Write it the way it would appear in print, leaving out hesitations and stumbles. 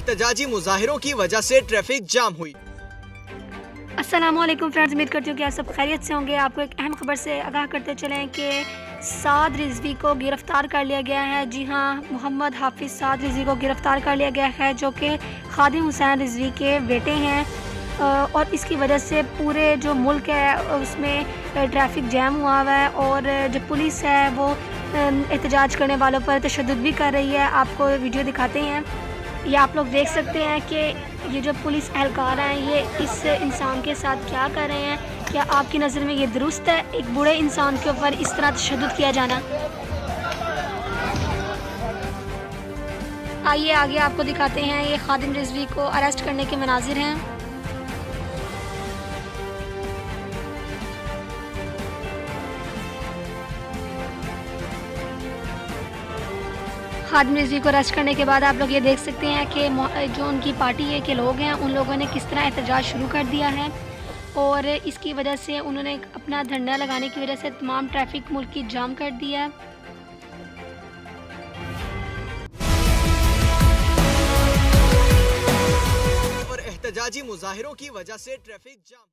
एहतजाजी मुजाहिरों की वजह से ट्रैफिक जाम हुई। अस्सलामुअलैकुम फ्रेंड्स, उम्मीद करती हूँ कि आप सब खैरियत से होंगे। आपको एक अहम खबर से आगाह करते चलें कि साद रिजवी को गिरफ़्तार कर लिया गया है। जी हाँ, मोहम्मद हाफिज़ साद रिजवी को गिरफ़्तार कर लिया गया है, जो कि खादिम हुसैन रिजवी के बेटे हैं। और इसकी वजह से पूरे जो मुल्क है उसमें ट्रैफिक जैम हुआ हुआ है और जो पुलिस है वो एहतजाज करने वालों पर तशद्दुद भी कर रही है। आपको वीडियो दिखाते हैं। ये आप लोग देख सकते हैं कि ये जो पुलिस एहलकार हैं ये इस इंसान के साथ क्या कर रहे हैं। क्या आपकी नज़र में ये दुरुस्त है एक बूढ़े इंसान के ऊपर इस तरह तशद्दुद किया जाना? आइए आगे आपको दिखाते हैं। ये खादिम रिजवी को अरेस्ट करने के मनाजिर हैं। खादिम रिजवी को अरेस्ट करने के बाद आप लोग ये देख सकते हैं कि जो उनकी पार्टी है के लोग हैं उन लोगों ने किस तरह एहतजाज शुरू कर दिया है और इसकी वजह से उन्होंने अपना धरना लगाने की वजह से तमाम ट्रैफिक मुल्क की जाम कर दिया है। और एहतजाजी मुजाहिरों की वजह से ट्रैफिक जाम।